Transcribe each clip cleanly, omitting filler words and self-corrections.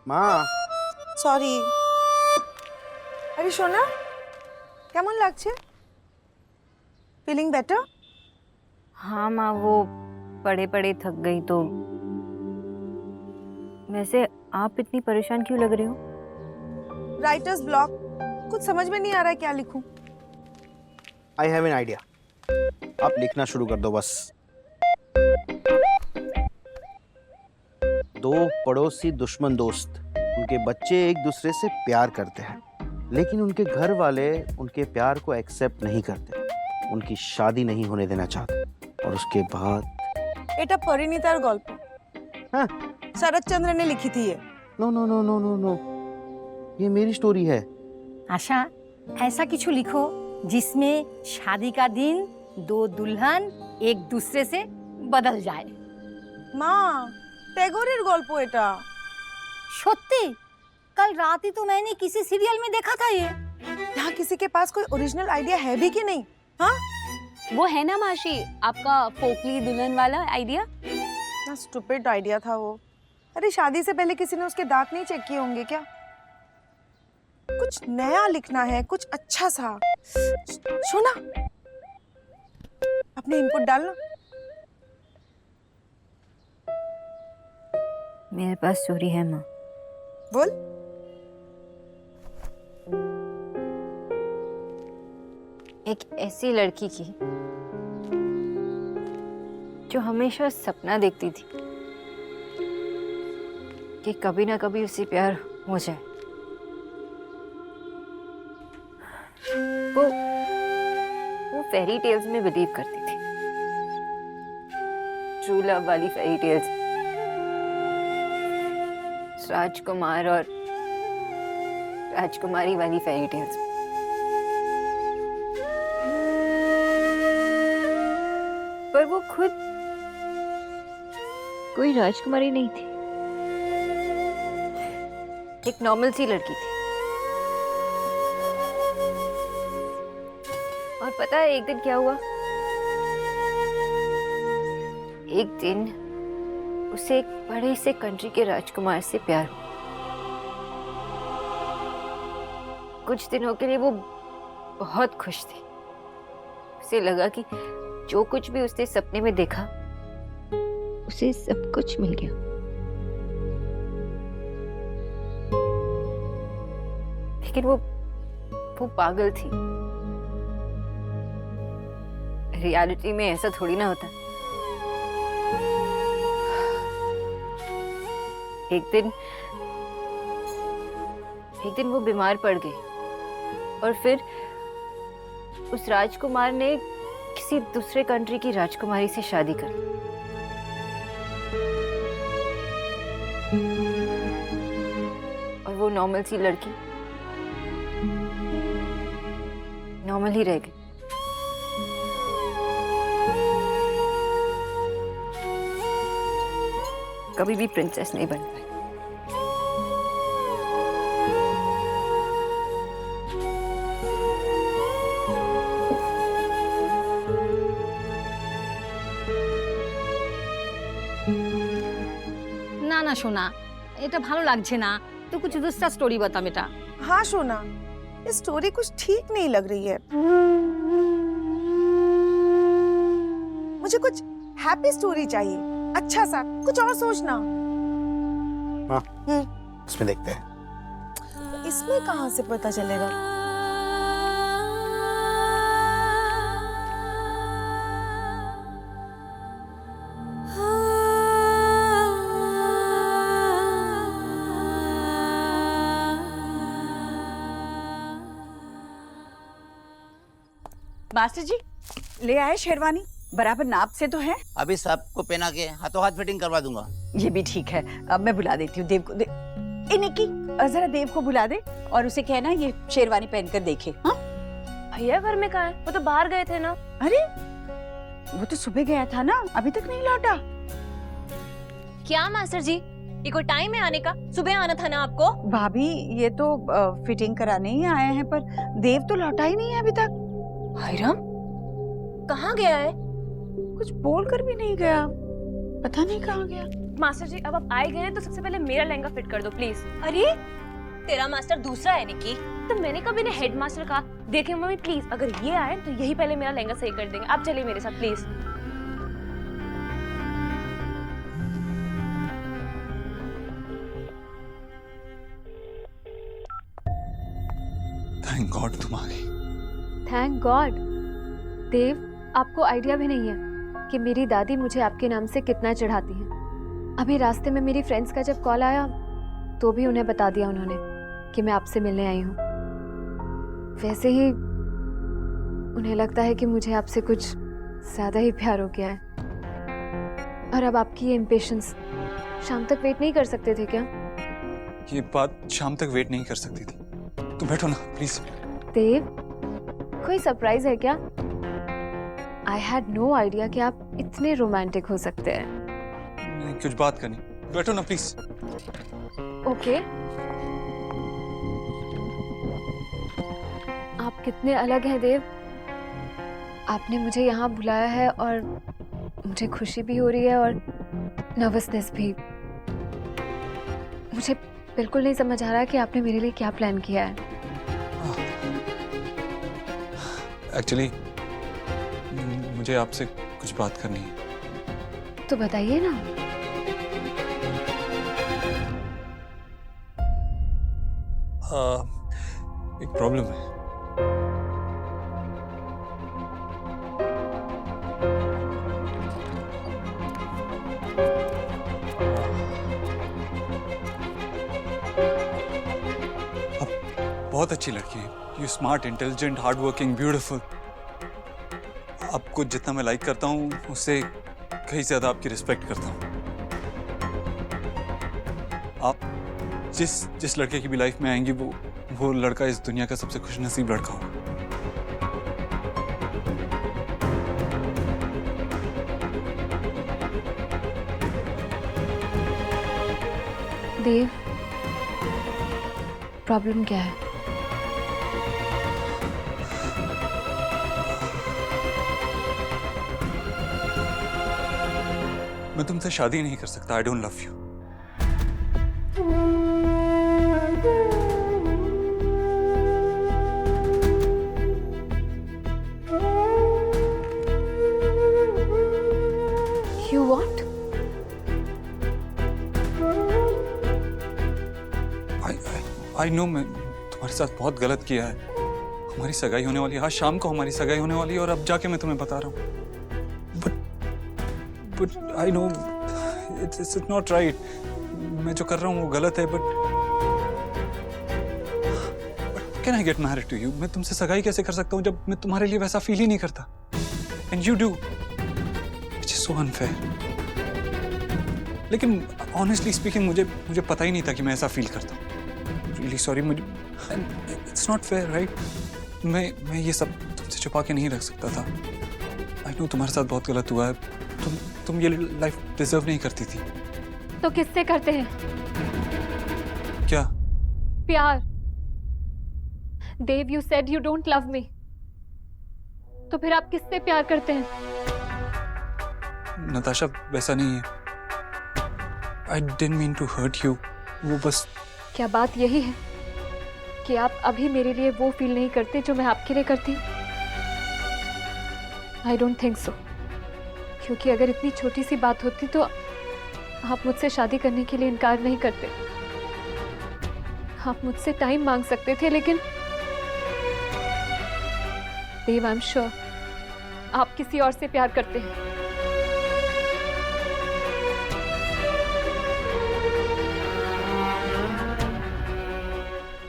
মা সরি। আরে সোনা, কেমন লাগছে? Feeling better? हाँ माँ, वो पढ़े पढ़े थक गई तो। वैसे आप इतनी परेशान क्यों लग रही हो? राइटर्स ब्लॉक, कुछ समझ में नहीं आ रहा है क्या लिखूं। I have an idea. आप लिखना शुरू कर दो बस। दो पड़ोसी दुश्मन दोस्त, उनके बच्चे एक दूसरे से प्यार करते हैं, लेकिन उनके घर वाले उनके प्यार को एक्सेप्ट नहीं करते, उनकी शादी नहीं होने देना चाहते। और उसके बाद এটা পরিণীতার গল্প। हाँ। শরৎচন্দ্র ने लिखी थी ये। No no no no no no, ये मेरी स्टोरी है। आशा, ऐसा किछु लिखो जिसमें शादी का दिन दो दुल्हन एक दूसरे से बदल जाए। মা, ট্যাগরের গল্প এটা। सत्ती, कल रात ही तो मैंने किसी सीरियल में देखा था ये। यहाँ किसी के पास कोई ओरिजिनल आइडिया है भी कि नहीं? हाँ, वो है ना माशी, आपका पोकली दुल्हन वाला आइडिया। ना स्टूपिड आइडिया था वो। अरे शादी से पहले किसी ने उसके दांत नहीं चेक किए होंगे क्या? कुछ नया लिखना है, कुछ अच्छा सा। सोना, अपने इनपुट डालना। मेरे पास स्टोरी है माँ। बोल। एक ऐसी लड़की की जो हमेशा सपना देखती थी कि कभी ना कभी उससे प्यार हो जाए। वो फेरी टेल्स में बिलीव करती थी, ट्रू लव वाली फेरी टेल्स, राजकुमार और राजकुमारी वाली फेरी टेल्स। पर वो खुद कोई राजकुमारी नहीं थी, एक नॉर्मल सी लड़की थी। और पता है एक दिन क्या हुआ? एक दिन उसे एक बड़े से कंट्री के राजकुमार से प्यार हुआ। कुछ दिनों के लिए वो बहुत खुश थी। उसे लगा कि जो कुछ भी उसने सपने में देखा उसे सब कुछ मिल गया। लेकिन वो पागल थी। रियलिटी में ऐसा थोड़ी ना होता। एक दिन वो बीमार पड़ गई और फिर उस राजकुमार ने किसी दूसरे कंट्री की राजकुमारी से शादी कर ली। और वो नॉर्मल सी लड़की नॉर्मल ही रह गई। कभी भी प्रिंसेस नहीं बन पाई। না না সোনা, এটা ভালো লাগছে না। তো कुछ दूसरा स्टोरी बता बेटा। हाँ सोना, ये स्टोरी कुछ ठीक नहीं लग रही है। मुझे कुछ हैप्पी स्टोरी चाहिए, अच्छा सा कुछ और सोचना। हाँ, इसमें देखते हैं। इसमें कहाँ से पता चलेगा? मास्टर जी, ले आए शेरवानी? बराबर नाप से तो है? अभी सबको पहना के हाथों हाथ फिटिंग करवा दूंगा। ये भी ठीक है। अब मैं बुला देती हूँ देव को। ए निक्की, जरा देव को बुला दे और उसे कहना ये शेरवानी पहनकर देखे। हाँ? भैया घर में कहाँ है? वो तो बाहर गए थे ना। अरे वो तो सुबह गया था ना, अभी तक नहीं लौटा। क्या मास्टर जी, ये कोई टाइम है आने का? सुबह आना था ना आपको। भाभी ये तो फिटिंग कराने ही आए हैं, पर देव तो लौटा ही नहीं है अभी तक। हायराम कहाँ गया है? कुछ बोल कर भी नहीं गया, पता नहीं कहाँ गया। मास्टर जी अब आप आए गए हैं तो सबसे पहले मेरा लहंगा फिट कर दो प्लीज। अरे तेरा मास्टर दूसरा है निकी। तो मैंने कभी ने हेड मास्टर कहा। देखिए मम्मी प्लीज, अगर ये आए तो यही पहले मेरा लहंगा सही कर देंगे। आप चलिए मेरे साथ प्लीज। थैंक गॉड तुम आ गई। Thank God. देव, आपको आइडिया भी नहीं है कि मेरी दादी मुझे आपके नाम से कितना चढ़ाती हैं। अभी रास्ते में मेरी फ्रेंड्स का जब कॉल आया तो भी उन्हें बता दिया उन्होंने कि मैं आपसे मिलने आई हूँ। वैसे ही उन्हें लगता है कि मुझे आपसे कुछ ज़्यादा ही प्यार हो गया है। और अब आपकी ये इम्पेशंस शाम तक वेट नहीं कर सकते थे क्या? ये बात शाम तक वेट नहीं कर सकती थी। तुम बैठो ना प्लीज। देव, कोई सरप्राइज है क्या? आई हैड नो आइडिया कि आप इतने रोमांटिक हो सकते हैं। नहीं, कुछ बात करनी। बैठो ना प्लीज। ओके। आप कितने अलग हैं देव। आपने मुझे यहाँ बुलाया है और मुझे खुशी भी हो रही है और नर्वसनेस भी। मुझे बिल्कुल नहीं समझ आ रहा कि आपने मेरे लिए क्या प्लान किया है। एक्चुअली मुझे आपसे कुछ बात करनी है। तो बताइए ना। एक प्रॉब्लम है। बहुत अच्छी लड़की है। You smart, intelligent, hard working, beautiful. आपको जितना मैं लाइक करता हूँ उससे कहीं ज्यादा आपकी रिस्पेक्ट करता हूँ। आप जिस लड़के की भी लाइफ में आएंगी वो लड़का इस दुनिया का सबसे खुशनसीब लड़का होगा। देव, प्रॉब्लम क्या है? मैं तुमसे शादी नहीं कर सकता। I don't love you. You what? I know मैं तुम्हारे साथ बहुत गलत किया है। हमारी सगाई होने वाली है। आज शाम को हमारी सगाई होने वाली है और अब जाके मैं तुम्हें बता रहा हूँ। But I know it's not right. मैं जो कर रहा हूँ वो गलत है। But can I get married to you? मैं तुमसे सगाई कैसे कर सकता हूँ जब मैं तुम्हारे लिए वैसा फील ही नहीं करता? And you do, which is so unfair. लेकिन ऑनेस्टली स्पीकिंग मुझे पता ही नहीं था कि मैं ऐसा फील करता हूँ। Really sorry. मुझे इट्स नॉट फेयर, राइट? मैं ये सब तुमसे छुपा के नहीं रख सकता था। आई नो तुम्हारे साथ बहुत गलत हुआ है। तुम ये लाइफ डिजर्व नहीं करती थी। तो किससे करते हैं? क्या? प्यार। Dev, you said you don't love me. तो फिर आप किससे प्यार करते हैं? नताशा, वैसा नहीं है। I didn't mean to hurt you. वो बस। क्या बात यही है कि आप अभी मेरे लिए वो फील नहीं करते जो मैं आपके लिए करती हूँ? I don't think so. क्योंकि अगर इतनी छोटी सी बात होती तो आप मुझसे शादी करने के लिए इनकार नहीं करते। आप मुझसे टाइम मांग सकते थे, लेकिन देव, आई एम श्योर आप किसी और से प्यार करते हैं।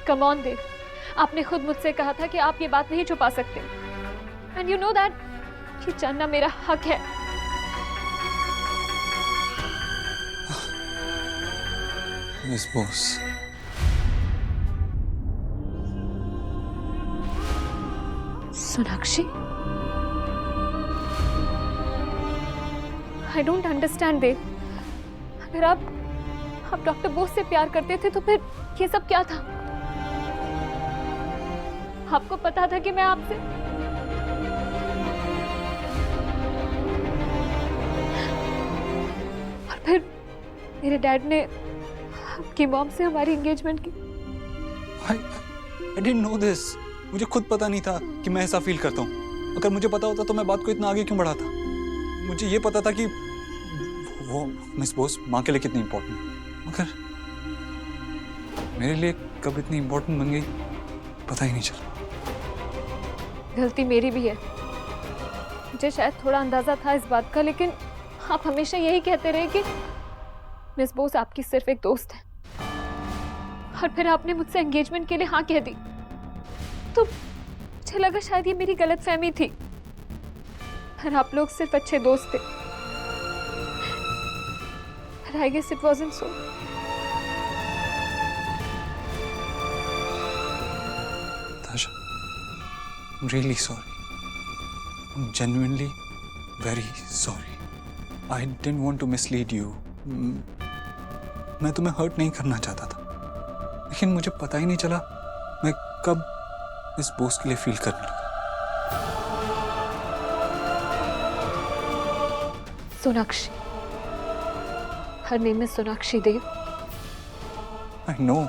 कम ऑन देव, आपने खुद मुझसे कहा था कि आप ये बात नहीं छुपा सकते। एंड यू नो दैट ये जानना मेरा हक है। Miss boss, Sonakshi, I don't understand Dev. अगर आप डॉक्टर बोस से प्यार करते थे तो फिर ये सब क्या था? आपको पता था कि मैं आपसे और मेरे डैड ने आपकी मॉम से हमारी एंगेजमेंट की। I didn't know this. मुझे खुद पता नहीं था कि मैं ऐसा फील करता हूँ। अगर मुझे पता होता तो मैं बात को इतना आगे क्यों बढ़ाता। मुझे ये पता था कि वो मिस बोस माँ के लिए कितनी इम्पोर्टेंट है, मगर मेरे लिए कब इतनी इम्पोर्टेंट बन गई पता ही नहीं चला। गलती मेरी भी है, मुझे शायद थोड़ा अंदाजा था इस बात का, लेकिन आप हमेशा यही कहते रहे कि मिस बोस आपकी सिर्फ एक दोस्त है, और फिर आपने मुझसे एंगेजमेंट के लिए हाँ कह दी। तो मुझे लगा शायद ये मेरी गलतफहमी थी, और आप लोग सिर्फ अच्छे दोस्त थे। But I guess it wasn't so. Tasha, I'm really sorry. I'm genuinely very sorry. I didn't want to mislead you. मैं तुम्हें हर्ट नहीं करना चाहता था, लेकिन मुझे पता ही नहीं चला मैं कब इस बोस के लिए फील करने लगा। Sonakshi, her name is Sonakshi Dev. I know,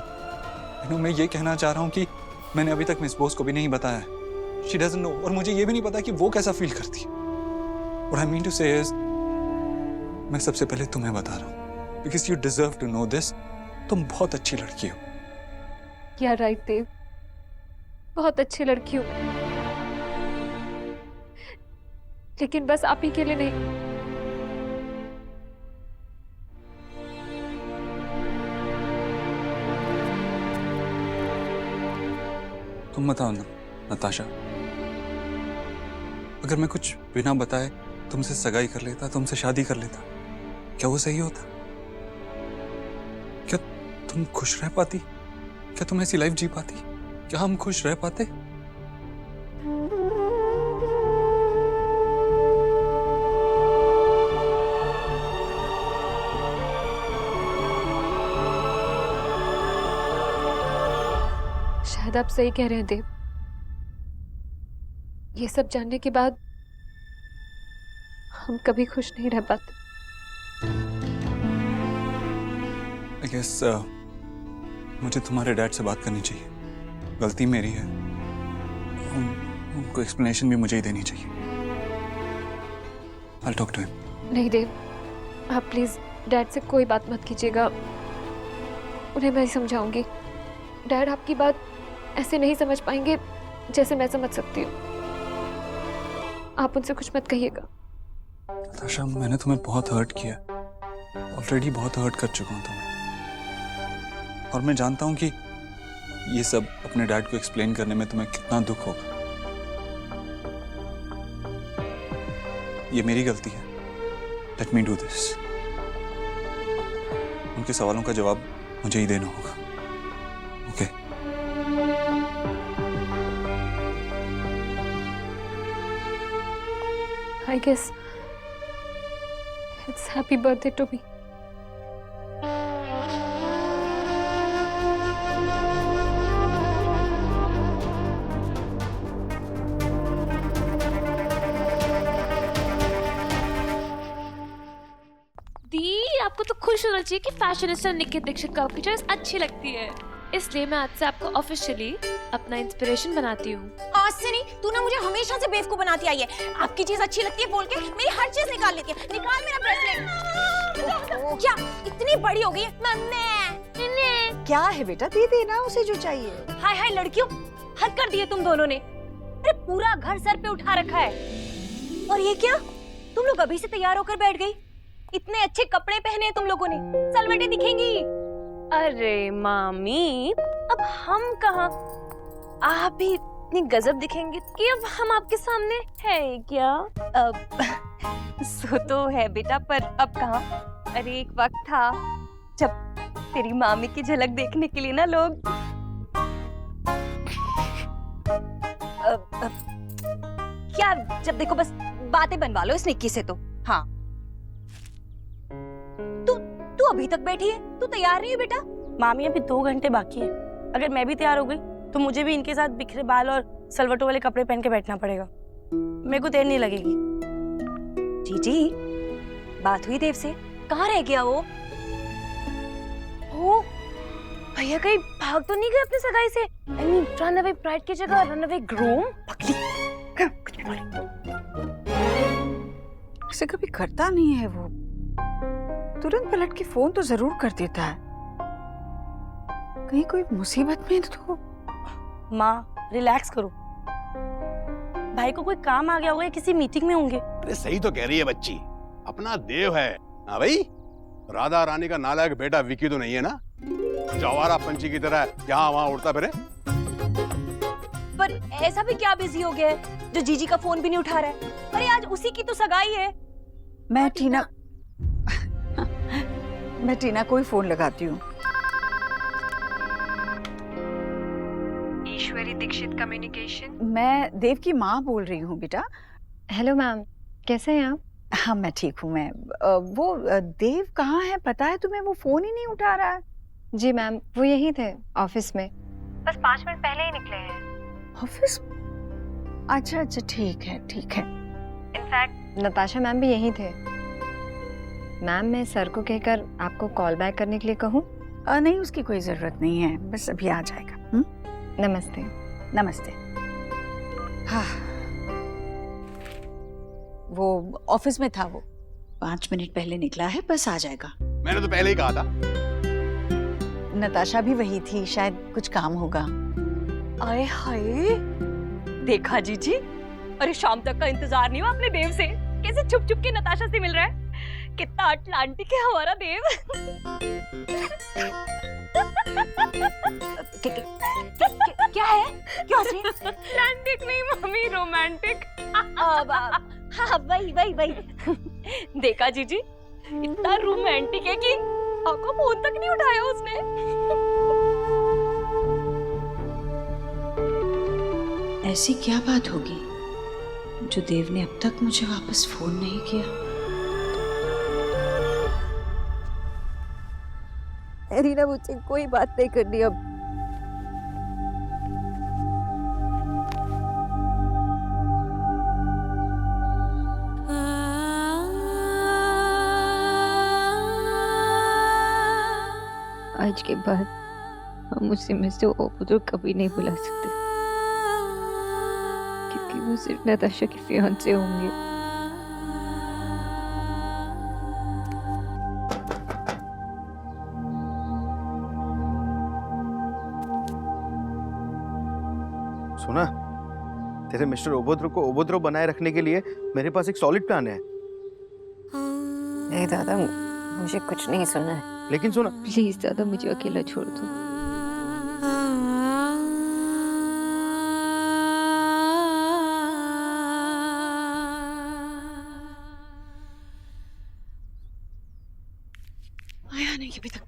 मैं ये कहना चाह रहा हूँ कि मैंने अभी तक मिस बोस को भी नहीं बताया है। She doesn't know, और मुझे ये भी नहीं पता कि वो कैसा फील करती है। What I mean to say is, मैं सबसे पहले तुम्हें बता रहा हूँ, because you deserve to know this। तुम बहुत अच्छी लड़की हो। या राइट देव, बहुत अच्छी लड़की हूँ, लेकिन बस आप ही के लिए नहीं। तुम बताओ ना नताशा, अगर मैं कुछ बिना बताए तुमसे सगाई कर लेता, तुमसे शादी कर लेता, क्या वो सही होता? क्या तुम खुश रह पाती? क्या तुम ऐसी लाइफ जी पाती? क्या हम खुश रह पाते? शायद आप सही कह रहे हैं देव। ये सब जानने के बाद हम कभी खुश नहीं रह पाते। I guess, मुझे तुम्हारे डैड से बात करनी चाहिए। गलती मेरी है, उनको एक्सप्लेनेशन भी मुझे ही देनी चाहिए। I'll talk to him. नहीं देव, आप प्लीज डैड से कोई बात मत कीजिएगा, उन्हें मैं ही समझाऊंगी। डैड आपकी बात ऐसे नहीं समझ पाएंगे जैसे मैं समझ सकती हूँ। आप उनसे कुछ मत कहिएगा। नताशा, मैंने तुम्हें बहुत हर्ट किया, ऑलरेडी बहुत हर्ट कर चुका हूँ तुम्हें, और मैं जानता हूँ कि ये सब अपने डैड को एक्सप्लेन करने में तुम्हें कितना दुख होगा। ये मेरी गलती है। Let me do this. उनके सवालों का जवाब मुझे ही देना होगा। Okay? I guess it's happy birthday to me. दी, आपको तो खुश होना चाहिए कि फैशनिस्टा निकी दीक्षित का आपकी चॉइस अच्छी लगती है, इसलिए मैं आज से आपको ऑफिशियली अपना इंस्पिरेशन बनाती हूँ। आज से नहीं, तू ना मुझे हमेशा से बेवकूफ बनाती आई है। आपकी चीज अच्छी लगती है बोल के मेरी हर चीज निकाल लेती है। निकाल मेरा ब्रेसलेट। क्या इतनी बड़ी हो गई है? मम्मी क्या है बेटा, दे देना उसे जो चाहिए। हाय हाय लड़कियों, हद कर दी है तुम दोनों ने। अरे पूरा घर सर पे उठा रखा है। और ये क्या, तुम लोग अभी से तैयार होकर बैठ गई? इतने अच्छे कपड़े पहने हैं तुम लोगों ने, सलवटें दिखेंगी। अरे मामी, अब हम कहाँ, आप भी इतनी गजब दिखेंगी कि अब हम आपके सामने है क्या? सो तो है बेटा, पर अब कहाँ। अरे एक वक्त था जब तेरी मामी की झलक देखने के लिए ना लोग क्या, जब देखो बस बातें बनवा लो इस निक्की से। तो हाँ, तू अभी तक बैठी है, तू तैयार नहीं है बेटा? मामी अभी 2 घंटे बाकी है। अगर मैं भी तैयार हो गई तो मुझे भी इनके साथ बिखरे बाल और सलवटों वाले कपड़े पहन के बैठना पड़ेगा। मेरे को देर नहीं लगेगी। जी बात हुई देव से, कहाँ रह गया वो? ओहो, भैया कहीं भाग तो नहीं गए अपनी सगाई से? I mean, रनअवे ब्राइड की जगह रनअवे ग्रूम? पगली, कुछ भी बोले। ऐसे कभी करता नहीं है वो, तुरंत पलट के फोन तो जरूर कर देता है। कहीं कोई मुसीबत में तो। माँ रिलैक्स करो, भाई को कोई काम आ गया होगा या किसी मीटिंग में होंगे। अरे सही तो कह रही है बच्ची, अपना देव है। हाँ भाई, राधा रानी का नालायक बेटा विकी तो नहीं है ना, जवारा पंछी की तरह यहाँ वहाँ उड़ता फिरे। पर ऐसा भी क्या बिजी हो गया है जो जीजी का फोन भी नहीं उठा रहा है? अरे आज उसी की तो सगाई है। मैं टीना को ही फोन लगाती हूँ। ईश्वरी दीक्षित कम्युनिकेशन। मैं देव की माँ बोल रही हूँ बेटा। हेलो मैम, कैसे हैं आप? हाँ मैं ठीक हूँ। मैं वो देव कहाँ है पता है तुम्हें? वो फोन ही नहीं उठा रहा है। जी मैम, वो यही थे ऑफिस में, बस 5 मिनट पहले ही निकले हैं। ऑफिस? अच्छा अच्छा, ठीक है ठीक है। इनफैक्ट नताशा मैम भी यही थे। मैम मैं सर को कहकर आपको कॉल बैक करने के लिए कहूँ? नहीं उसकी कोई जरूरत नहीं है, बस अभी आ जाएगा। नमस्ते। नमस्ते। हाँ वो ऑफिस में था, वो 5 मिनट पहले निकला है, बस आ जाएगा। मैंने तो पहले ही कहा था। नताशा भी वही थी, शायद कुछ काम होगा। आए हाय, देखा जीजी, अरे शाम तक का इंतजार नहीं हुआ अपने देव से, कैसे छुप छुप के नताशा से मिल रहा है। कितना अटलांटिक है हमारा देव। क्या है? क्यों हंस रही है? अटलांटिक नहीं मम्मी, रोमांटिक। हाँ वही। देखा जीजी, इतना रोमांटिक है कि आपको फोन तक नहीं उठाया उसने। ऐसी क्या बात होगी जो देव ने अब तक मुझे वापस फोन नहीं किया? रीना, मुझसे कोई बात नहीं करनी अब। आज के बाद हम उसे में से ओपुत्र कभी नहीं बुला सकते, क्योंकि वो सिर्फ नताशा के फियांसे होंगे। सुना, तेरे मिस्टर ओबोद्रो को ओबोद्रो बनाए रखने के लिए मेरे पास एक सॉलिड प्लान है। नहीं दादा, मुझे कुछ नहीं सुना है। लेकिन सुना, प्लीज दादा, मुझे अकेला छोड़ दो। आया नहीं अभी तक।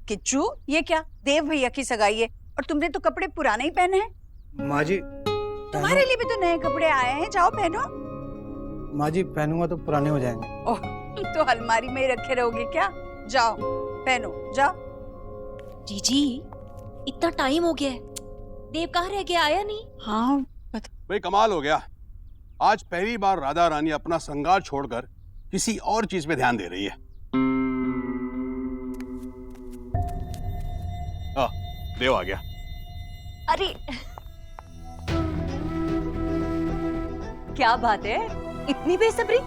किच्चू, ये क्या? देव भैया की सगाई है और तुमने तो कपड़े पुराने ही पहने हैं। माँ जी, तुम्हारे लिए भी तो नए कपड़े आए हैं, जाओ पहनो। माँ जी पहनूंगा तो पुराने हो जाएंगे। ओह, तो अलमारी में ही रखे रहोगे क्या? जाओ पहनो, जाओ। जीजी, इतना टाइम हो गया है, देव कहाँ रह गया? आया नहीं। हाँ भाई कमाल हो गया, आज पहली बार राधा रानी अपना संगार छोड़कर किसी और चीज पे ध्यान दे रही है। देव आ गया। अरे क्या बात है, इतनी बेसब्री?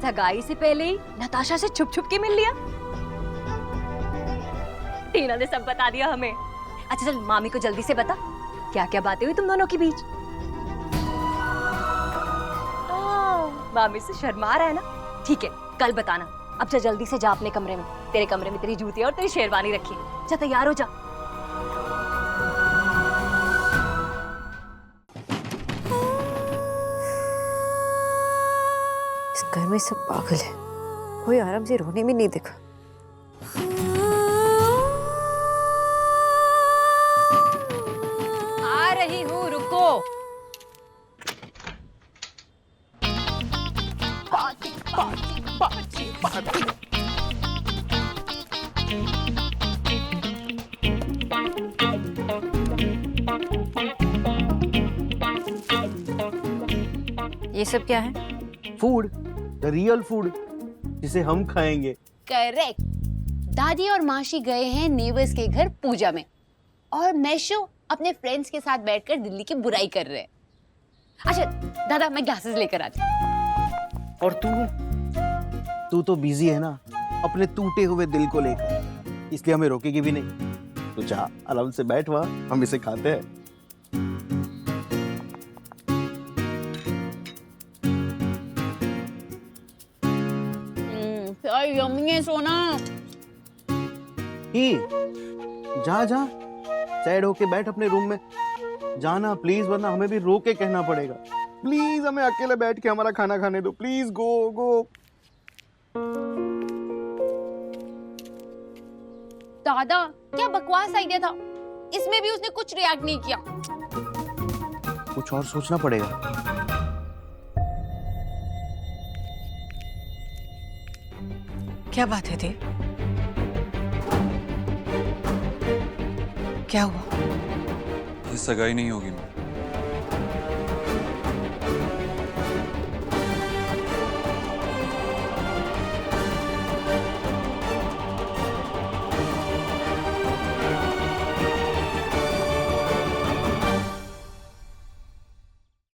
सगाई से पहले ही नताशा से छुप छुप के मिल लिया। टीना ने सब बता दिया हमें। अच्छा चल, मामी को जल्दी से बता क्या क्या बातें हुई तुम दोनों के बीच। मामी से शर्मा रहा है ना? ठीक है, कल बताना। अब जा जल्दी से जा अपने कमरे में, तेरे कमरे में तेरी जूतियां और तेरी शेरवानी रखी। जा तैयार हो जा। इस घर में सब पागल है, कोई आराम से रोने में नहीं देखा। आ रही हूँ, रुको। ये सब क्या है? फूड, द रियल फूड जिसे हम खाएंगे। करेक्ट, दादी और मासी गए हैं नेबर्स के घर पूजा में और मैशो अपने फ्रेंड्स के साथ बैठकर दिल्ली की बुराई कर रहे हैं। अच्छा दादा मैं ग्लासेस लेकर आती हूँ। और तू तो बिजी है ना अपने टूटे हुए दिल को लेकर, इसलिए हमें रोकेगी भी नहीं। तो जा आराम से बैठ, वहाँ हम इसे खाते हैं। क्या यम्मी है सोना। ही जा जा सैड होके बैठ अपने रूम में जाना प्लीज, वरना हमें भी रो के कहना पड़ेगा। प्लीज हमें अकेले बैठ के हमारा खाना खाने दो, प्लीज गो गो। दादा क्या बकवास आइडिया था, इसमें भी उसने कुछ रिएक्ट नहीं किया। कुछ और सोचना पड़ेगा। क्या बात है देव? क्या हुआ? ये सगाई नहीं होगी माँ।